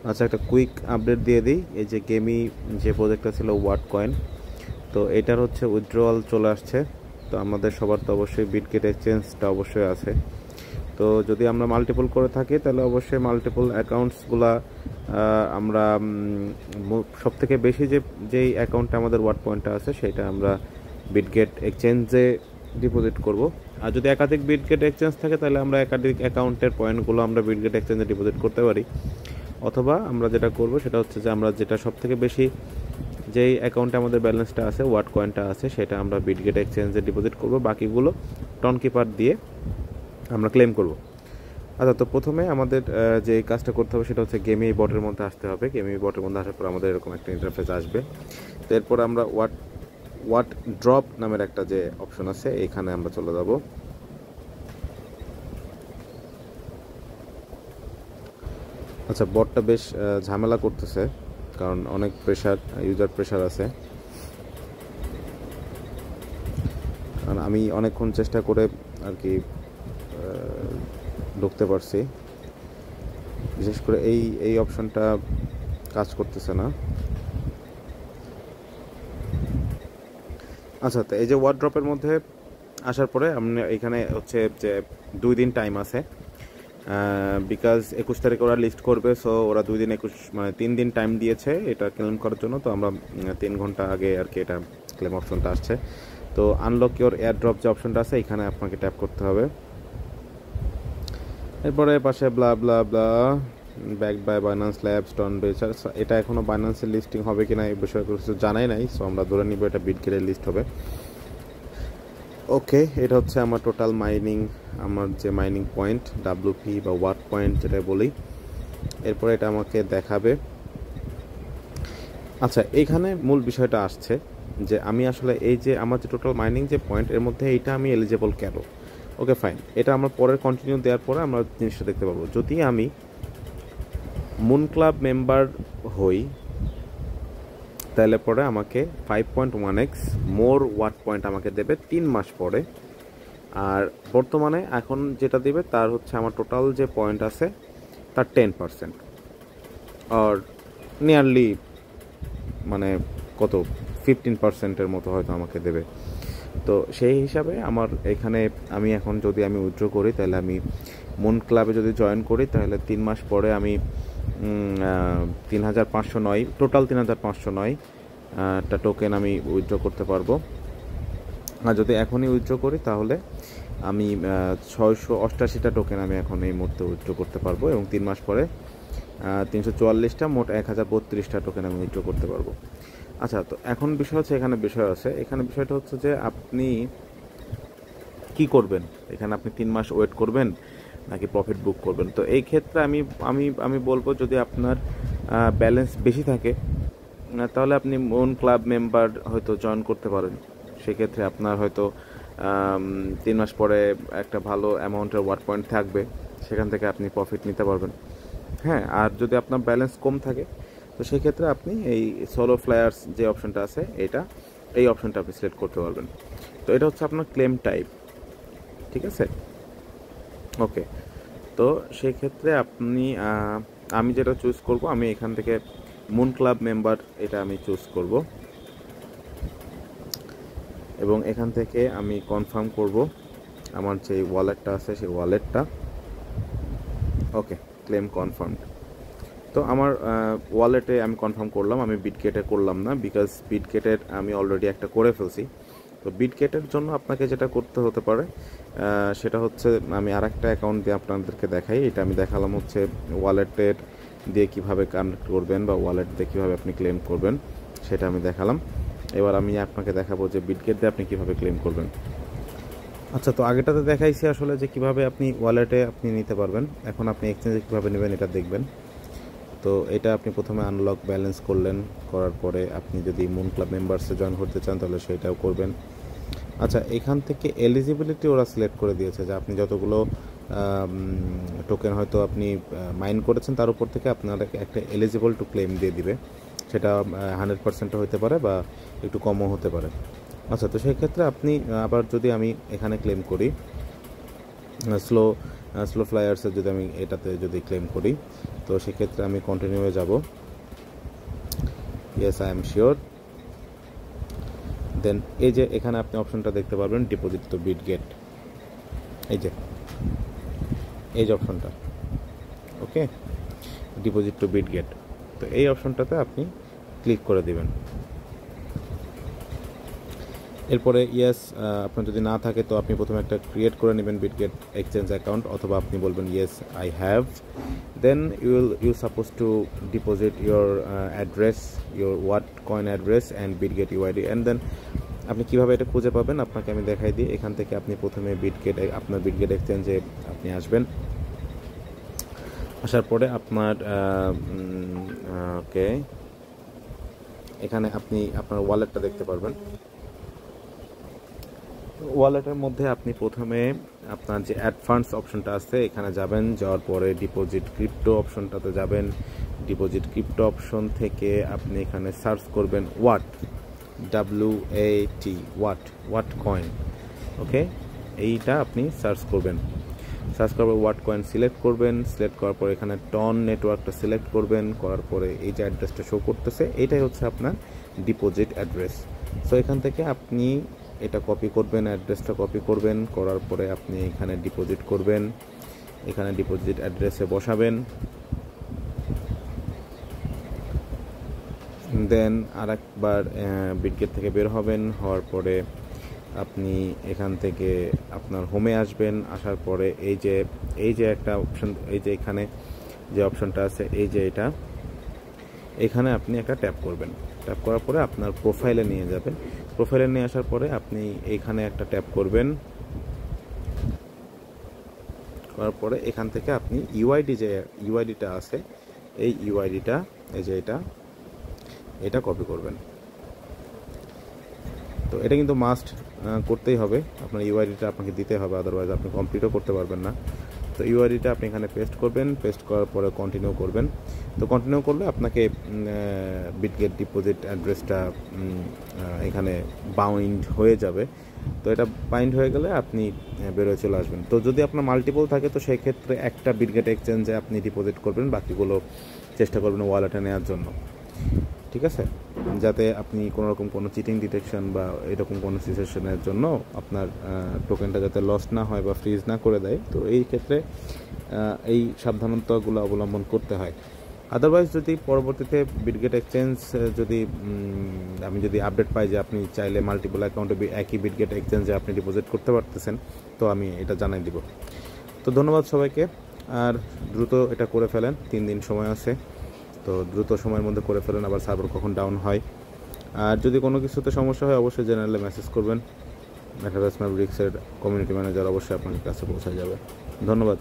আচ্ছা, একটা quick update দিয়ে দিই। এই যে গেমি যে প্রজেক্টটা ছিল ওয়াট কয়েন, তো এটার হচ্ছে উইথড্রয়াল চলে আসছে। তো আমাদের সবার তো অবশ্যই বিটগেট এক্সচেঞ্জটা অবশ্যই আছে। তো যদি আমরা মাল্টিপল করে থাকি তাহলে অবশ্যই মাল্টিপল অ্যাকাউন্টসগুলা আমরা সব থেকে বেশি যেই অ্যাকাউন্টে আমাদের ওয়াট পয়েন্টটা আছে সেটা আমরা বিটগেট এক্সচেঞ্জে ডিপোজিট করব। আর যদি একাধিক বিটগেট এক্সচেঞ্জ থাকে তাহলে আমরা একাধিক অ্যাকাউন্টের পয়েন্টগুলো আমরা বিটগেট এক্সচেঞ্জে ডিপোজিট করতে পারি। অথবা আমরা যেটা করব সেটা হচ্ছে যে আমরা যেটা সব থেকে বেশি যেই অ্যাকাউন্টে আমাদের ব্যালেন্সটা আছে, ওয়াট কয়েনটা আছে, সেটা আমরা বিটগেট এক্সচেঞ্জে ডিপোজিট করব, বাকিগুলো টনকিপার দিয়ে আমরা ক্লেম করব। আচ্ছা, তো প্রথমে আমাদের যে কাজটা করতে হবে সেটা হচ্ছে গেমি বটের মধ্যে আসতে হবে। গেমি বটের মধ্যে আসার পর আমাদের এরকম একটা ইন্টারফেস আসবে। তো এরপর আমরা ওয়াট ওয়াট ড্রপ নামের একটা যে অপশন আছে এখানে আমরা চলে যাব। আচ্ছা, বটটা বেশ ঝামেলা করতেছে, কারণ অনেক প্রেশার, ইউজার প্রেশার আছে। কারণ আমি অনেকক্ষণ চেষ্টা করে আর কি ঢুকতে পারছি, বিশেষ করে এই এই অপশনটা কাজ করতেছে না। আচ্ছা, তো এই যে ওয়াট ড্রপের মধ্যে আসার পরে আপনি এখানে হচ্ছে যে 2 দিন টাইম আছে, বিকজ 21 তারিখে ওরা লিস্ট করবে। সো ওরা 2 দিন 21 মানে 3 দিন টাইম দিয়েছে এটা ক্লেম করার জন্য। তো আমরা 3 ঘন্টা আগে আর কি এটা ক্লেম অপশনটা আসছে। তো আনলক ইওর এয়ার ড্রপ যে অপশনটা আছে এখানে আপনাকে ট্যাপ করতে হবে। এরপরে পাশে ব্লা ব্লা ব্লা ব্যাকড বাই বাইন্যান্স ল্যাবস টনবেজ। এটা এখনও বাইন্যান্সের লিস্টিং হবে কিনা এই বিষয়ে কিছু জানাই নাই। সো আমরা ধরে নিব এটা বিটগেটের লিস্ট হবে। ওকে, এটা হচ্ছে আমার টোটাল মাইনিং, আমার যে মাইনিং পয়েন্ট ডাব্লিউপি বা ওয়াট পয়েন্ট যেটা বলি। এরপরে এটা আমাকে দেখাবে। আচ্ছা, এইখানে মূল বিষয়টা আসছে যে আমি আসলে এই যে আমার যে টোটাল মাইনিং যে পয়েন্ট এর মধ্যে এইটা আমি এলিজেবল কেন। ওকে ফাইন, এটা আমরা পরের কন্টিনিউ দেওয়ার পরে আমরা জিনিসটা দেখতে পাবো। যদি আমি মুন ক্লাব মেম্বার হই তাহলে পরে আমাকে 5.1x মোর ওয়াট পয়েন্ট আমাকে দেবে 3 মাস পরে। আর বর্তমানে এখন যেটা দেবে তার হচ্ছে আমার টোটাল যে পয়েন্ট আছে তার 10% আর নিয়ারলি মানে কত 15%-এর মতো হয়তো আমাকে দেবে। তো সেই হিসাবে আমার এখানে আমি এখন যদি আমি উইথড্র করি তাহলে আমি মুন ক্লাবে যদি জয়েন করি তাহলে 3 মাস পরে আমি 3509 টোটাল 3509 একটা টোকেন আমি উইথড্র করতে পারবো। আর যদি এখনই উইথড্র করি তাহলে আমি 688টা টোকেন আমি এখন এই মুহূর্তে উইথড্র করতে পারবো, এবং 3 মাস পরে 344টা, মোট 1032টা টোকেন আমি উইথড্র করতে পারবো। আচ্ছা, তো এখন বিষয় হচ্ছে এখানে বিষয়টা হচ্ছে যে আপনি কি করবেন এখানে। আপনি 3 মাস ওয়েট করবেন নাকি প্রফিট বুক করবেন? তো এই ক্ষেত্রে আমি আমি আমি বলবো যদি আপনার ব্যালেন্স বেশি থাকে তাহলে আপনি মুন ক্লাব মেম্বার হয়তো জয়েন করতে পারেন। সেক্ষেত্রে আপনার হয়তো 3 মাস পরে একটা ভালো অ্যামাউন্টের ওয়াট পয়েন্ট থাকবে, সেখান থেকে আপনি প্রফিট নিতে পারবেন। হ্যাঁ, আর যদি আপনার ব্যালেন্স কম থাকে তো সেক্ষেত্রে আপনি এই সোলো ফ্লায়ার্স যে অপশনটা আছে এই অপশনটা আপনি সিলেক্ট করতে পারবেন। তো এটা হচ্ছে আপনার ক্লেম টাইপ, ঠিক আছে? ওকে, তো সেই ক্ষেত্রে আপনি আমি যেটা চুজ করব, আমি এখান থেকে মুন ক্লাব মেম্বার এটা আমি চুজ করব, এবং এখান থেকে আমি কনফার্ম করব আমার যে ওয়ালেটটা আছে সেই ওয়ালেটটা। ওকে, ক্লেম কনফার্ম। তো আমার ওয়ালেটে আমি কনফার্ম করলাম, আমি বিটগেটে করলাম না, বিকজ বিটগেটের আমি অলরেডি একটা করে ফেলছি। তো বিটগেটের জন্য আপনাকে যেটা করতে হতে পারে সেটা হচ্ছে আমি আরেকটা অ্যাকাউন্ট দিয়ে আপনাদেরকে দেখাই। এটা আমি দেখালাম হচ্ছে ওয়ালেটের দিয়ে কিভাবে কানেক্ট করবেন বা ওয়ালেট দিয়ে কীভাবে আপনি ক্লেম করবেন সেটা আমি দেখালাম। এবার আমি আপনাকে দেখাবো যে বিটগেট দিয়ে আপনি কীভাবে ক্লেম করবেন। আচ্ছা, তো আগেটাতে দেখাইছি আসলে যে কীভাবে আপনি ওয়ালেটে আপনি নিতে পারবেন। এখন আপনি এক্সচেঞ্জে কীভাবে নেবেন এটা দেখবেন। তো এটা আপনি প্রথমে আনলক ব্যালেন্স করলেন, করার পরে আপনি যদি মুন ক্লাব মেম্বার্সে জয়েন করতে চান তাহলে সেটাও করবেন। আচ্ছা, এখান থেকে এলিজিবিলিটি ওরা সিলেক্ট করে দিয়েছে যে আপনি যতগুলো টোকেন হয়তো আপনি মাইন করেছেন তার উপর থেকে আপনাকে একটা এলিজিবল টু ক্লেম দিয়ে দিবে। সেটা 100% হতে পারে বা একটু কমও হতে পারে। আচ্ছা, তো সেই ক্ষেত্রে আপনি আবার যদি আমি এখানে ক্লেম করি স্লো ফ্লায়ার্সের, যদি আমি এটাতে যদি ক্লেম করি তো সেক্ষেত্রে আমি কন্টিনিউয়ে যাব। Yes, I am sure. Then এই যে এখানে আপনি অপশনটা দেখতে পারবেন ডিপোজিট টু বিটগেট, এই যে অপশনটা, ওকে, ডিপোজিট টু বিটগেট। তো এই অপশনটাতে আপনি ক্লিক করে দিবেন। এরপরে ইয়েস, আপনার যদি না থাকে তো আপনি প্রথমে একটা ক্রিয়েট করে নেবেন বিটগেট এক্সচেঞ্জ অ্যাকাউন্ট, অথবা আপনি বলবেন yes I have. Then you suppose to deposit your address, your what coin address and Bitget UID. And then আপনি কীভাবে এটা খুঁজে পাবেন আপনাকে আমি দেখাই দিই। এখান থেকে আপনি প্রথমে আপনার বিটগেট এক্সচেঞ্জে আপনি আসবেন। আসার পরে আপনার ওকে, এখানে আপনি আপনার ওয়ালেটটা দেখতে পারবেন। ওয়ালেটের মধ্যে আপনি প্রথমে আপনার যে অ্যাড ফান্ডস অপশনটা আছে এখানে যাবেন, যাওয়ার পরে ডিপোজিট ক্রিপ্টো অপশনটাতে যাবেন। ডিপোজিট ক্রিপ্টো অপশন থেকে আপনি এখানে সার্চ করবেন ওয়াট, WAT, ওয়াট কয়েন, ওকে, এইটা আপনি সার্চ করবেন। সার্চ করার পর ওয়াট কয়েন সিলেক্ট করবেন। সিলেক্ট করার পর এখানে টন নেটওয়ার্কটা সিলেক্ট করবেন। করার পরে এই যে অ্যাড্রেসটা শো করতেছে এইটাই হচ্ছে আপনার ডিপোজিট অ্যাড্রেস। সো এখান থেকে আপনি এটা কপি করবেন, অ্যাড্রেসটা কপি করবেন, করার পরে আপনি এখানে ডিপোজিট করবেন। এখানে ডিপোজিট অ্যাড্রেসে বসাবেন। দেন আরেকবার বিটগেট থেকে বের হবেন। হওয়ার পরে আপনি এখান থেকে আপনার হোমে আসবেন। আসার পরে এই যে একটা অপশন, এই যে এখানে যে অপশনটা আছে এই যে এখানে আপনি একটা ট্যাপ করবেন। ট্যাপ করার পরে আপনার প্রোফাইলে নিয়ে যাবেন। প্রোফাইলে নিয়ে আসার পরে আপনি এইখানে একটা ট্যাপ করবেন। করার পরে এখান থেকে আপনি ইউআইডিটা আছে এই ইউআইডিটা, এই যে এটা কপি করবেন। তো এটা কিন্তু মাস্ট করতেই হবে, আপনার ইউআইডিটা আপনাকে দিতে হবে, আদারওয়াইজ আপনি কমপ্লিটও করতে পারবেন না। তো ইউআইডিটা আপনি এখানে পেস্ট করবেন। পেস্ট করার পরে কন্টিনিউ করবেন। তো কন্টিনিউ করলে আপনাকে বিটগেট ডিপোজিট অ্যাড্রেসটা এখানে বাউন্ড হয়ে যাবে। তো এটা বাইন্ড হয়ে গেলে আপনি বেরোয় চলে আসবেন। তো যদি আপনার মাল্টিপল থাকে তো সেই ক্ষেত্রে একটা বিটগেট এক্সচেঞ্জে আপনি ডিপোজিট করবেন, বাকিগুলো চেষ্টা করবেন ওয়ালেটে নেওয়ার জন্য, ঠিক আছে, যাতে আপনি কোনো চিটিং ডিটেকশন বা এরকম কোনো সিচুয়েশনের জন্য আপনার টোকেনটা যাতে লস না হয় বা ফ্রিজ না করে দেয়। তো এই ক্ষেত্রে এই সাবধানতাগুলো অবলম্বন করতে হয়। আদারওয়াইজ যদি পরবর্তীতে বিটগেট এক্সচেঞ্জ আমি যদি আপডেট পাই যে আপনি চাইলে মাল্টিপল অ্যাকাউন্টে একই বিটগেট এক্সচেঞ্জে আপনি ডিপোজিট করতে পারতেছেন, তো আমি এটা জানাই দিব। তো ধন্যবাদ সবাইকে, আর দ্রুত এটা করে ফেলেন, 3 দিন সময় আছে। তো দ্রুত সময়ের মধ্যে করে ফেলেন, আবার সার্ভার কখন ডাউন হয়। আর যদি কোনো কিছুতে সমস্যা হয় অবশ্যই জেনারেলে মেসেজ করবেন। মেটাভার্স ম্যাভরিক্সের কমিউনিটি ম্যানেজার অবশ্যই আপনার কাছে পৌঁছে যাবে। ধন্যবাদ।